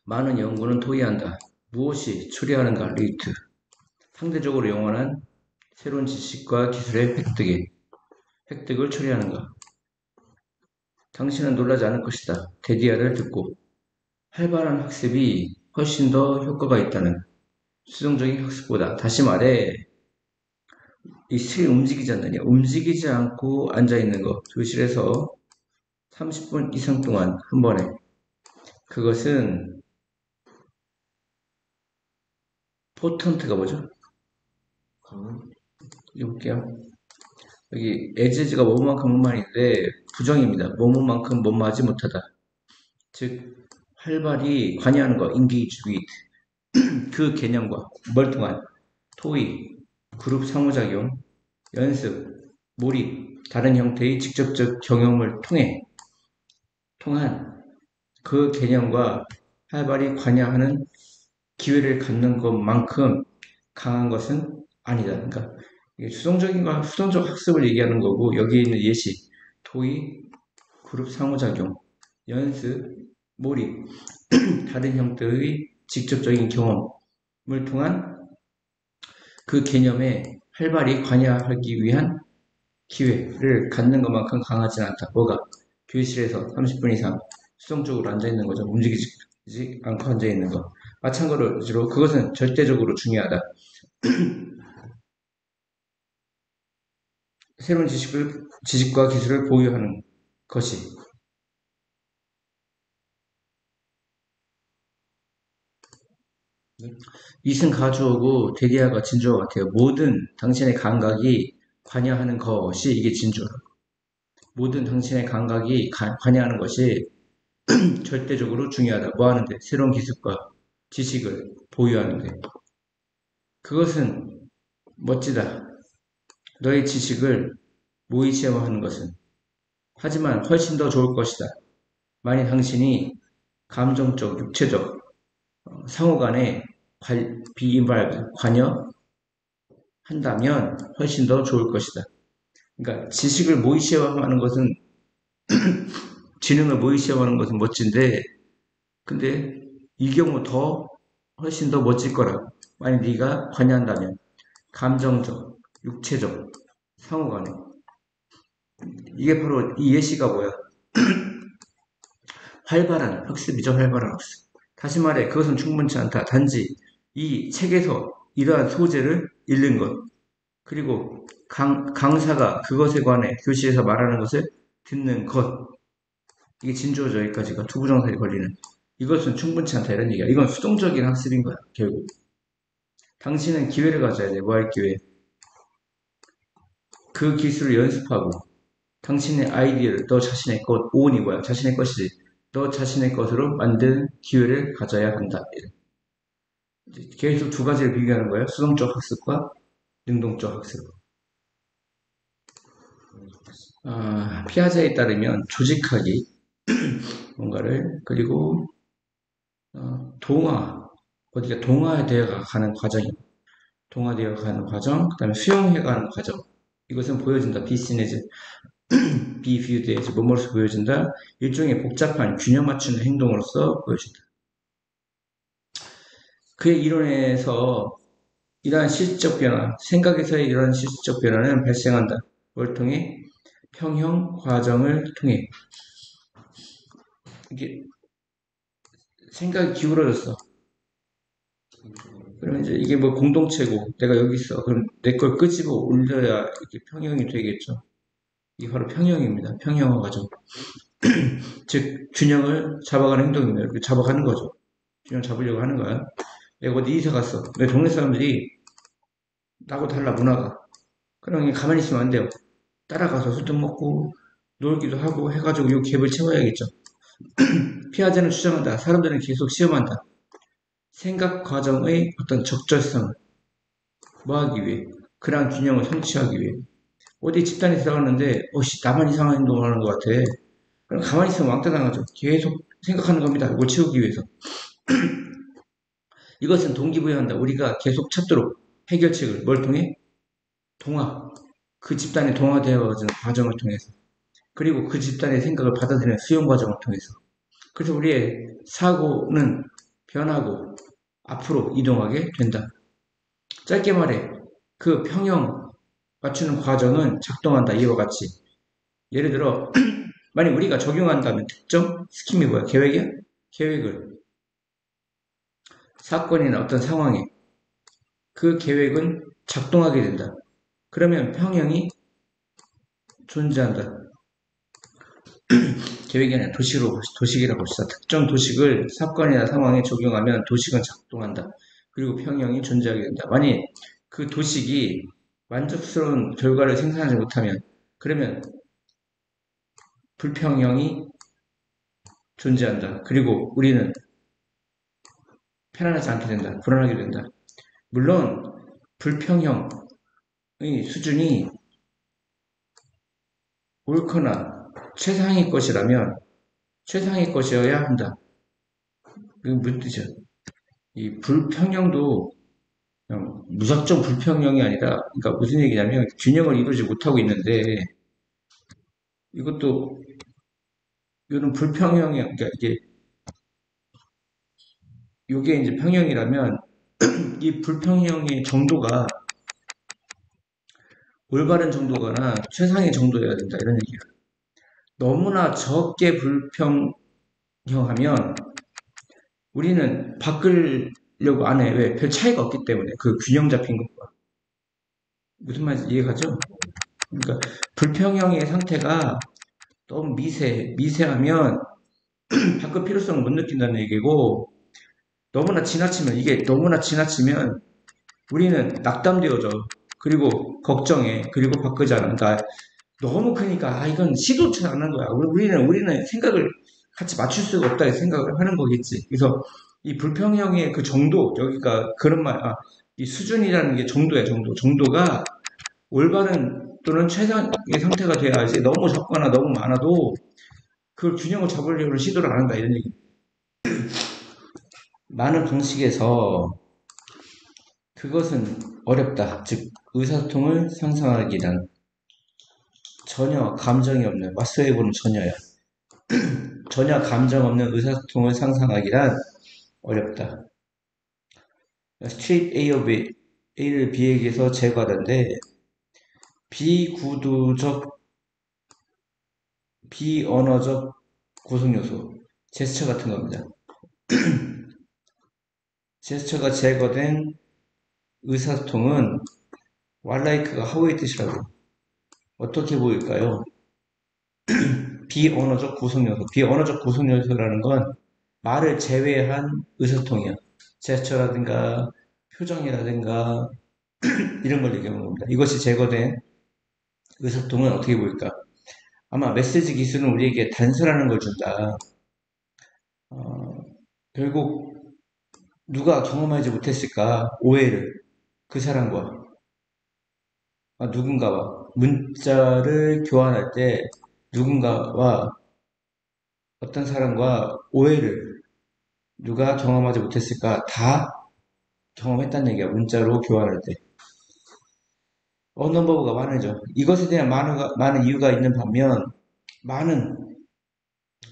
많은 연구는 토의한다. 무엇이 초래하는가? 리트. 상대적으로 영원한 새로운 지식과 기술의 획득을 초래하는가? 당신은 놀라지 않을 것이다. 데디아를 듣고 활발한 학습이 훨씬 더 효과가 있다는 수동적인 학습보다. 다시 말해, 이 실이 움직이지 않느냐? 움직이지 않고 앉아있는 거. 교실에서 30분 이상 동안 한 번에. 그것은 포턴트가 뭐죠? 읽어볼게요. 여기 as가 뭐뭐만큼 뭐뭐인데 부정입니다. 뭐뭐만큼 뭐뭐하지 못하다. 즉 활발히 관여하는 거, engage with 그 개념과 뭘 통한 토의, 그룹 상호작용, 연습, 몰입, 다른 형태의 직접적 경험을 통한 그 개념과 활발히 관여하는 기회를 갖는 것만큼 강한 것은 아니다. 그러니까 수동적 학습을 얘기하는 거고 여기에 있는 예시, 토의, 그룹 상호작용, 연습, 몰입, 다른 형태의 직접적인 경험을 통한 그 개념에 활발히 관여하기 위한 기회를 갖는 것만큼 강하지 않다. 뭐가? 교실에서 30분 이상 수동적으로 앉아있는 거죠. 움직이지 않고 앉아있는 거. 마찬가지로 그것은 절대적으로 중요하다. 새로운 지식과 기술을 보유하는 것이. 이승 가주어고 데디아가 진주어 같아요. 모든 당신의 감각이 관여하는 것이 이게 진주어. 모든 당신의 감각이 관여하는 것이 절대적으로 중요하다. 뭐 하는데? 새로운 기술과 지식을 보유하는데. 그것은 멋지다. 너의 지식을 모의체화하는 것은. 하지만 훨씬 더 좋을 것이다. 만약 당신이 감정적, 육체적, 상호 간에 be involved, 관여한다면 훨씬 더 좋을 것이다. 그러니까 지식을 모의체화하는 것은 지능을 모의체화하는 것은 멋진데 근데 이 경우 훨씬 더 멋질 거라고. 만약 네가 관여한다면 감정적, 육체적, 상호 간에 이게 바로 이 예시가 뭐야? 활발한 학습이죠. 활발한 학습. 다시 말해 그것은 충분치 않다. 단지 이 책에서 이러한 소재를 읽는 것 그리고 강사가 그것에 관해 교실에서 말하는 것을 듣는 것 이게 진주어죠. 여기까지가 두 부정사에 걸리는 이것은 충분치 않다 이런 얘기야. 이건 수동적인 학습인 거야. 결국 당신은 기회를 가져야 돼. 뭐 할 기회? 그 기술을 연습하고 당신의 아이디어를 너 자신의 것, 오온이 뭐야? 자신의 것이지. 너 자신의 것으로 만드는 기회를 가져야 한다. 계속 두 가지를 비교하는 거예요. 수동적 학습과 능동적 학습. 피아제에 따르면 조직하기, 뭔가를, 그리고 동화되어 가는 과정이 동화되어 가는 과정, 그 다음에 수용해 가는 과정. 이것은 보여진다. be seen as, be viewed as, 뭐뭐로서 보여진다. 일종의 복잡한 균형 맞추는 행동으로서 보여진다. 그의 이론에서 이러한 실질적 변화, 생각에서의 이러한 실질적 변화는 발생한다. 뭘 통해? 평형 과정을 통해. 이게 생각이 기울어졌어. 그러면 이제 이게 뭐 공동체고 내가 여기 있어. 그럼 내 걸 끄집어 올려야 이렇게 평형이 되겠죠. 이게 바로 평형입니다. 평형화 과정. 즉 균형을 잡아가는 행동입니다. 이렇게 잡아가는 거죠. 균형 잡으려고 하는 거야. 내가 어디 이사 갔어. 내 동네 사람들이 나하고 달라 문화가. 그럼 가만히 있으면 안 돼요. 따라가서 술도 먹고 놀기도 하고 해가지고 이 갭을 채워야겠죠. 피아제는 주장한다. 사람들은 계속 시험한다. 생각 과정의 어떤 적절성을 뭐하기 위해 그러한 균형을 성취하기 위해 어디 집단에 들어갔는데 나만 이상한 행동을 하는 것 같아. 그럼 가만히 있으면 왕따 당하죠. 계속 생각하는 겁니다. 이걸 채우기 위해서. 이것은 동기부여한다. 우리가 계속 찾도록 해결책을 뭘 통해? 그 집단에 동화되어진 과정을 통해서 그리고 그 집단의 생각을 받아들이는 수용 과정을 통해서 그래서 우리의 사고는 변하고 앞으로 이동하게 된다. 짧게 말해, 그 평형 맞추는 과정은 작동한다. 이와 같이. 예를 들어, 만약 우리가 적용한다면 특정 스킴이 뭐야? 계획이야? 계획을 사건이나 어떤 상황에 그 계획은 작동하게 된다. 그러면 평형이 존재한다. 계획이 아니라 도식이라고 합시다. 특정 도식을 사건이나 상황에 적용하면 도식은 작동한다. 그리고 평형이 존재하게 된다. 만약 그 도식이 만족스러운 결과를 생산하지 못하면 그러면 불평형이 존재한다. 그리고 우리는 편안하지 않게 된다. 불안하게 된다. 물론 불평형의 수준이 옳거나 최상의 것이라면 최상의 것이어야 한다. 이거 무슨 뜻이야? 이 불평형도 그냥 무작정 불평형이 아니라, 그러니까 무슨 얘기냐면 균형을 이루지 못하고 있는데 이것도 이거는 불평형이 그러니까 이게 이제 평형이라면 이 불평형의 정도가 올바른 정도거나 최상의 정도여야 된다 이런 얘기야. 너무나 적게 불평형하면 우리는 바꾸려고 안 해. 왜? 별 차이가 없기 때문에 그 균형 잡힌 것과 무슨 말인지 이해가죠? 그러니까 불평형의 상태가 너무 미세하면 바꿀 필요성을 못 느낀다는 얘기고 이게 너무나 지나치면 우리는 낙담되어져. 그리고 걱정해. 그리고 바꾸지 않아. 그러니까 너무 크니까 이건 시도치 않는 거야. 우리는 생각을 같이 맞출 수가 없다 생각을 하는 거겠지. 그래서 이 불평형의 그 정도 여기가 그런 이 수준이라는 게 정도야. 정도가 올바른 또는 최상의 상태가 돼야지 너무 적거나 너무 많아도 그 균형을 잡으려고 시도를 안 한다 이런 얘기. 많은 방식에서 그것은 어렵다. 즉 의사소통을 상상하기란 전혀 감정이 없는 왓소에버는 전혀야. 전혀 감정 없는 의사소통을 상상하기란 어렵다. 스트릿 A를 B에게서 제거하던데 비구두적 비언어적 구성요소 제스처 같은 겁니다. 제스처가 제거된 의사소통은 왈라이크가 하우의 뜻이라고. 어떻게 보일까요? 비언어적 구성요소. 비언어적 구성요소라는 건 말을 제외한 의사소통이야. 제스처라든가 표정이라든가 이런 걸 얘기하는 겁니다. 이것이 제거된 의사소통은 어떻게 보일까? 아마 메시지 기술은 우리에게 단서라는 걸 준다. 결국 누가 경험하지 못했을까? 오해를 그 사람과 누군가와 문자를 교환할 때 누군가와 어떤 사람과 오해를 누가 경험하지 못했을까? 다 경험했다는 얘기야. 문자로 교환할 때. 언어버브가 많으죠. 이것에 대한 많은 이유가 있는 반면 많은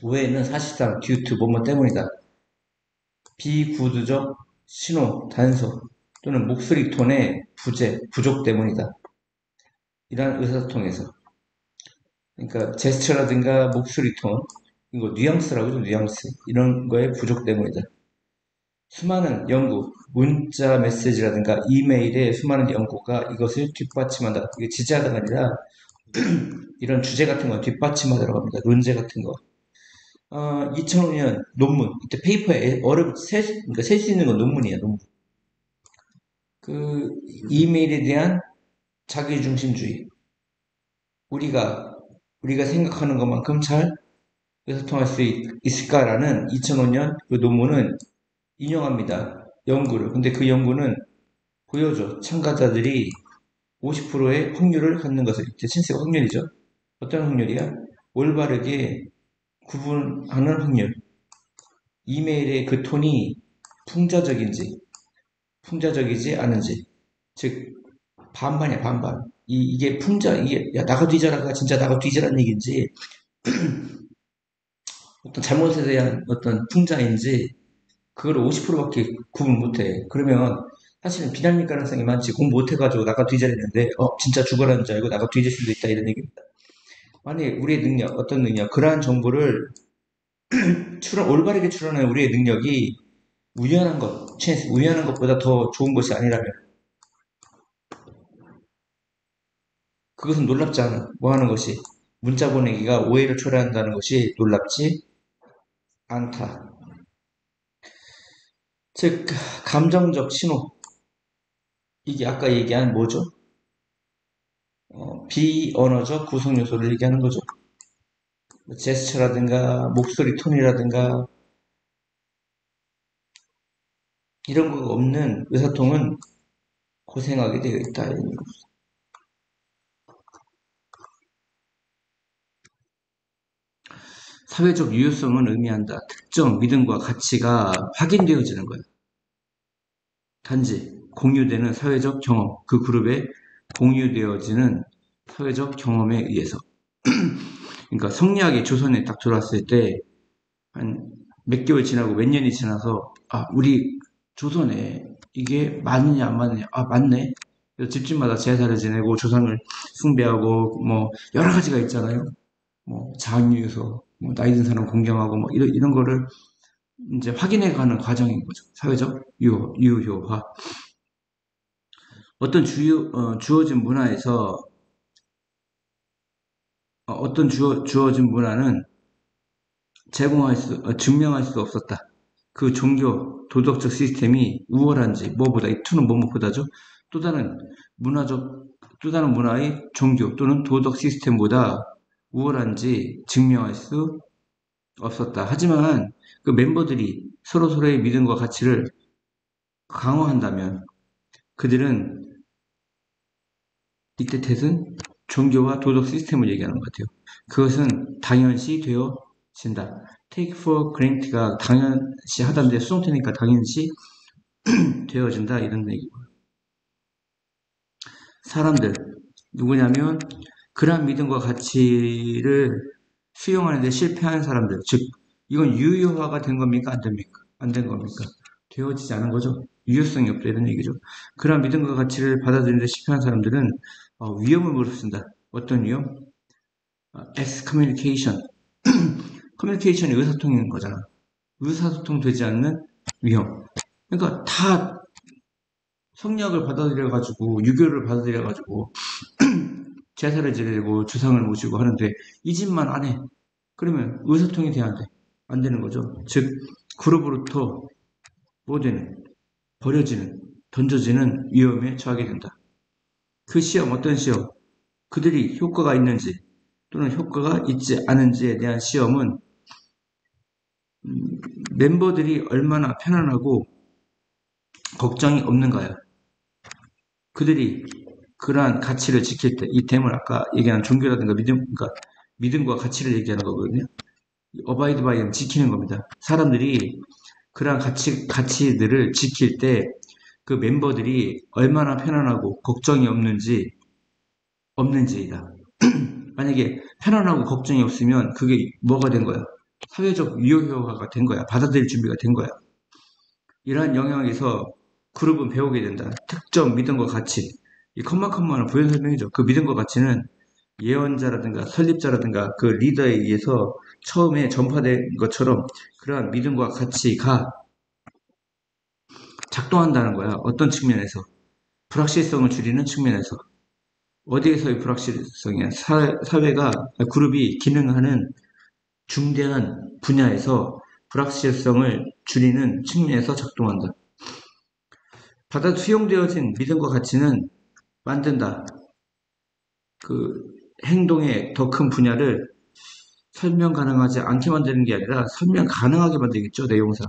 오해는 사실상 듀투 뭐뭐 때문이다. 비구두적 신호, 단서 또는 목소리 톤의 부족 때문이다. 이러한 의사소통에서. 그러니까 제스처라든가 목소리 톤, 이거 뉘앙스라고 하죠, 뉘앙스. 이런 거의 부족 때문이다. 수많은 연구, 문자 메시지라든가 이메일의 수많은 연구가 이것을 뒷받침한다. 이게 지지하다가 아니라 이런 주제 같은 거 뒷받침하더라고 합니다. 논제 같은 거. 2005년 논문, 이때 페이퍼에 그러니까 셀 수 있는 건 논문이에요, 논문. 그 이메일에 대한 자기중심주의. 우리가 생각하는 것만큼 잘 의사소통할 수 있을까라는 2005년 그 논문은 인용합니다. 연구를. 근데 그 연구는 보여줘. 참가자들이 50%의 확률을 갖는 것을. 대칭세가 확률이죠. 어떤 확률이야? 올바르게 구분하는 확률. 이메일의 그 톤이 풍자적이지 않은지. 즉, 반반이야, 반반. 이게 야, 나가 뒤져라가 진짜 나가 뒤져라는 얘기인지, 어떤 잘못에 대한 어떤 풍자인지 그걸 50%밖에 구분 못해. 그러면 사실은 비난일 가능성이 많지. 공부 못해가지고 나가 뒤졌는데 진짜 죽어라는 줄 알고 나가 뒤질 수도 있다 이런 얘기입니다. 만약에 우리의 능력, 어떤 능력, 그러한 정보를 올바르게 추론하는 우리의 능력이 우연한 것, 우연한 것보다 더 좋은 것이 아니라면 그것은 놀랍지 않아. 뭐 하는 것이 문자 보내기가 오해를 초래한다는 것이 놀랍지 않다. 즉 감정적 신호 이게 아까 얘기한 뭐죠? 비언어적 구성 요소를 얘기하는 거죠. 뭐 제스처라든가 목소리 톤이라든가 이런 거 없는 의사통은 고생하게 되어 있다. 사회적 유효성은 의미한다. 특정 믿음과 가치가 확인되어지는 거예요. 단지 공유되는 사회적 경험, 그 그룹에 공유되어지는 사회적 경험에 의해서. 그러니까 성리학이 조선에 딱 들어왔을 때 한 몇 개월 지나고 몇 년이 지나서 우리 조선에 이게 맞느냐 안 맞느냐 맞네. 그래서 집집마다 제사를 지내고 조상을 숭배하고 뭐 여러 가지가 있잖아요. 뭐 장유유서, 뭐 나이 든 사람 공경하고 뭐 이런 거를 이제 확인해가는 과정인 거죠. 사회적 유효화. 어떤 주어진 문화에서 주어진 문화는 증명할 수 없었다. 그 종교, 도덕적 시스템이 우월한지, 뭐보다, 이 투는 뭐뭐보다죠. 또 다른 또 다른 문화의 종교 또는 도덕 시스템보다 우월한지 증명할 수 없었다. 하지만 그 멤버들이 서로의 믿음과 가치를 강화한다면 그들은 이때 탓은 종교와 도덕 시스템을 얘기하는 것 같아요. 그것은 당연시 되어진다. take for granted가 당연시 하다인데 수동태니까 당연시 되어진다 이런 얘기고. 사람들 누구냐면 그러한 믿음과 가치를 수용하는데 실패한 사람들, 즉 이건 유효화가 된 겁니까 안 됩니까? 안 된 겁니까? 되어지지 않은 거죠. 유효성이 없다 이런 얘기죠. 그러한 믿음과 가치를 받아들이는데 실패한 사람들은 위험을 무릅쓴다. 어떤 위험? excommunication. 커뮤니케이션이 의사소통인 거잖아. 의사소통 되지 않는 위험. 그러니까 다 성리학을 받아들여가지고 유교를 받아들여가지고 제사를 지내고 주상을 모시고 하는데 이 집만 안 해. 그러면 의사소통이 돼야 안 돼. 안 되는 거죠. 즉 그룹으로부터 뭐 되는 버려지는 던져지는 위험에 처하게 된다. 그 시험 어떤 시험? 그들이 효과가 있는지 또는 효과가 있지 않은지에 대한 시험은 멤버들이 얼마나 편안하고 걱정이 없는가요? 그들이 그러한 가치를 지킬 때, 이 댐을 아까 얘기한 종교라든가 그러니까 믿음과 가치를 얘기하는 거거든요. 어바이드 바이는 지키는 겁니다. 사람들이 그러한 가치들을 지킬 때 그 멤버들이 얼마나 편안하고 걱정이 없는지이다. 만약에 편안하고 걱정이 없으면 그게 뭐가 된 거야? 사회적 유효화가 된 거야. 받아들일 준비가 된 거야. 이러한 영역에서 그룹은 배우게 된다. 특정 믿음과 가치. 이 컴마는 부연 설명이죠. 그 믿음과 가치는 예언자라든가 설립자라든가 그 리더에 의해서 처음에 전파된 것처럼 그러한 믿음과 가치가 작동한다는 거야. 어떤 측면에서? 불확실성을 줄이는 측면에서. 어디에서의 불확실성이야? 사회가, 그룹이 기능하는 중대한 분야에서 불확실성을 줄이는 측면에서 작동한다. 수용되어진 믿음과 가치는 만든다. 그 행동의 더 큰 분야를 설명 가능하지 않게 만드는 게 아니라 설명 가능하게 만들겠죠, 내용상.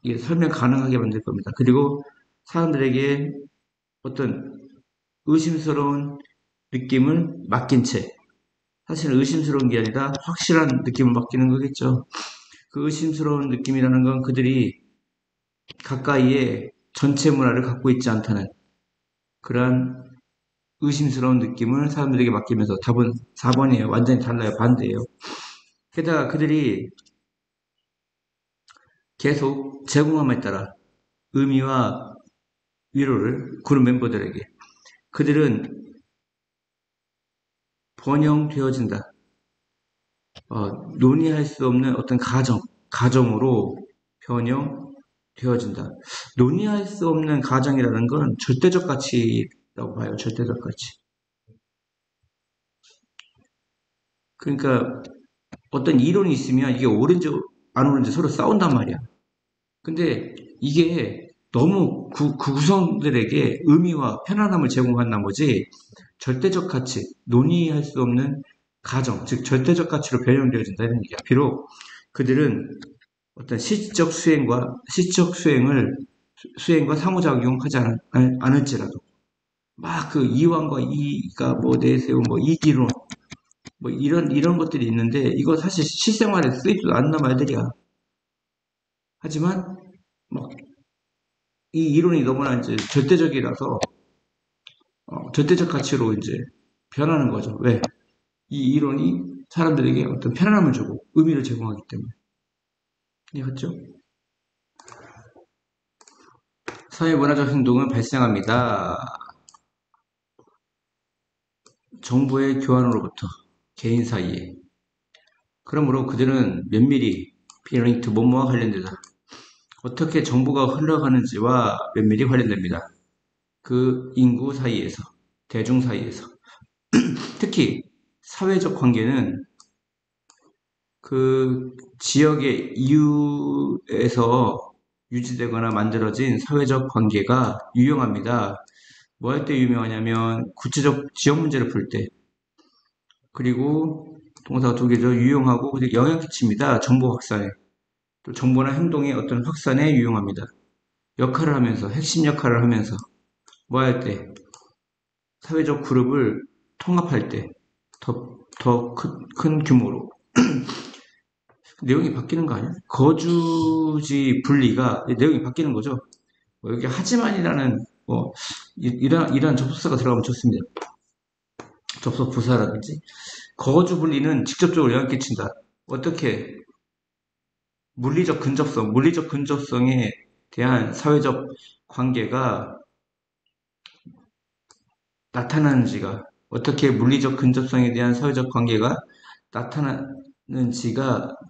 이게 설명 가능하게 만들 겁니다. 그리고 사람들에게 어떤 의심스러운 느낌을 맡긴 채, 사실 의심스러운 게 아니라 확실한 느낌을 맡기는 거겠죠. 그 의심스러운 느낌이라는 건 그들이 가까이에 전체 문화를 갖고 있지 않다는 그러한 의심스러운 느낌을 사람들에게 맡기면서 답은 4번이에요. 완전히 달라요. 반대예요. 게다가 그들이 계속 제공함에 따라 의미와 위로를 그룹 멤버들에게 그들은 번영되어진다. 논의할 수 없는 어떤 가정으로 변형되어진다. 논의할 수 없는 가정이라는 건 절대적 가치라고 봐요. 절대적 가치. 그러니까 어떤 이론이 있으면 이게 옳은지 안 옳은지 서로 싸운단 말이야. 근데 이게 너무 그 구성들에게 의미와 편안함을 제공한 나머지 절대적 가치, 논의할 수 없는 가정, 즉 절대적 가치로 변형되어진다는 얘기야. 비록 그들은 어떤 시적 수행과 상호작용하지 않을지라도 막 그 이wan과 이가 뭐 내세우 뭐 이기론 뭐 이런 것들이 있는데 이거 사실 실생활에 쓰이지도 않는 말들이야. 하지만 막 이 이론이 너무나 이제 절대적이라서 절대적 가치로 이제 변하는 거죠. 왜? 이 이론이 사람들에게 어떤 편안함을 주고 의미를 제공하기 때문에. 이해갔죠? 사회문화적 행동은 발생합니다. 정보의 교환으로부터 개인 사이에. 그러므로 그들은 면밀히 비링트 뭐뭐와 관련되다. 어떻게 정보가 흘러가는지와 면밀히 관련됩니다. 그 인구 사이에서, 대중 사이에서. 특히 사회적 관계는 그 지역의 이유에서 유지되거나 만들어진 사회적 관계가 유용합니다. 뭐 할 때 유명하냐면 구체적 지역 문제를 풀 때, 그리고 동사가 두 개죠. 유용하고 영향 끼칩니다. 정보 확산에. 또 정보나 행동의 어떤 확산에 유용합니다. 역할을 하면서, 핵심 역할을 하면서 뭐 할 때, 사회적 그룹을 통합할 때 더 큰 규모로 내용이 바뀌는 거 아니야? 거주지 분리가 내용이 바뀌는 거죠. 뭐 여기 하지만이라는 뭐 이런 접속사가 들어가면 좋습니다. 접속 부사라든지 거주 분리는 직접적으로 영향 끼친다. 어떻게 물리적 근접성에 대한 사회적 관계가 나타나는지가 어떻게 물리적 근접성에 대한 사회적 관계가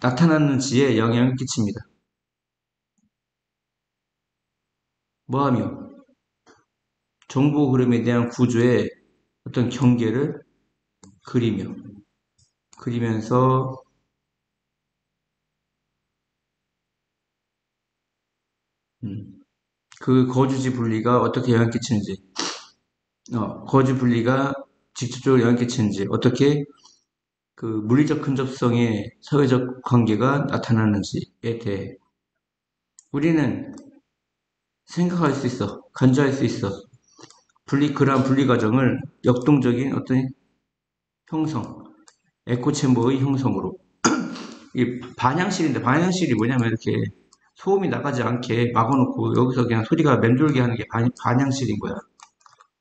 나타나는지에 영향을 끼칩니다. 뭐하며 정보 흐름에 대한 구조의 어떤 경계를 그리면서 그 거주지 분리가 어떻게 영향 끼치는지, 거주 분리가 직접적으로 영향 끼치는지, 어떻게 그 물리적 근접성의 사회적 관계가 나타나는지에 대해 우리는 생각할 수 있어, 간주할 수 있어. 그러한 분리 과정을 역동적인 어떤 형성, 에코챔버의 형성으로 이 반향실인데 반향실이 뭐냐면 이렇게 소음이 나가지 않게 막아놓고 여기서 그냥 소리가 맴돌게 하는 게 반향실인 거야.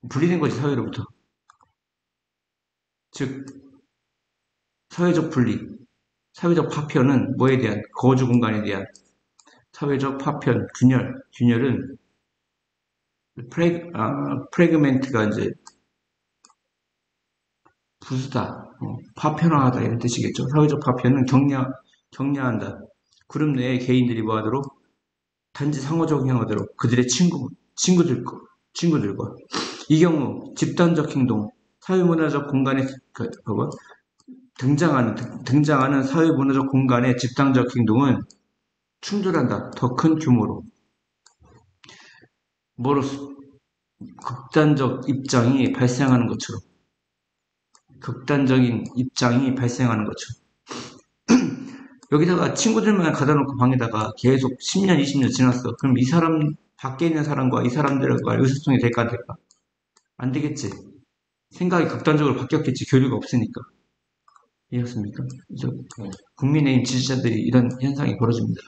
분리된 거지 사회로부터. 즉 사회적 분리, 사회적 파편은 뭐에 대한 거주 공간에 대한 사회적 파편, 균열은 프레그멘트가 이제 부수다, 파편화하다 이런 뜻이겠죠. 사회적 파편은 격려한다. 그룹 내의 개인들이 뭐하도록 단지 상호작용하도록 그들의 친구들과 이 경우 집단적 행동, 사회문화적 공간에 등장하는 사회문화적 공간의 집단적 행동은 충돌한다. 더 큰 규모로. 뭐로서 극단적 입장이 발생하는 것처럼. 극단적인 입장이 발생하는 것처럼. 여기다가 친구들만 가다 놓고 방에다가 계속 10년, 20년 지났어. 그럼 이 사람, 밖에 있는 사람과 이 사람들과 의사소통이 될까 안 될까? 안 되겠지. 생각이 극단적으로 바뀌었겠지. 교류가 없으니까. 이해했습니까? 그래서 국민의힘 지지자들이 이런 현상이 벌어집니다.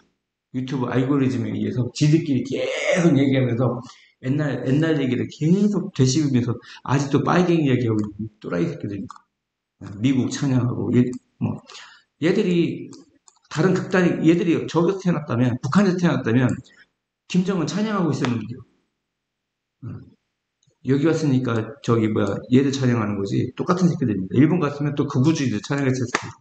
유튜브 알고리즘에 의해서 지들끼리 계속 얘기하면서 옛날 얘기를 계속 되씹으면서 아직도 빨갱이 얘기하고 있는 또라이 새끼들. 미국 찬양하고 뭐 얘들이 다른 극단이 얘들이 저기서 태어났다면 북한에서 태어났다면 김정은 찬양하고 있었는데요. 음. 여기 왔으니까 저기 뭐야 얘들 찬양하는 거지. 똑같은 새끼들입니다. 일본 갔으면 또 극우주의들 찬양했을 거예요.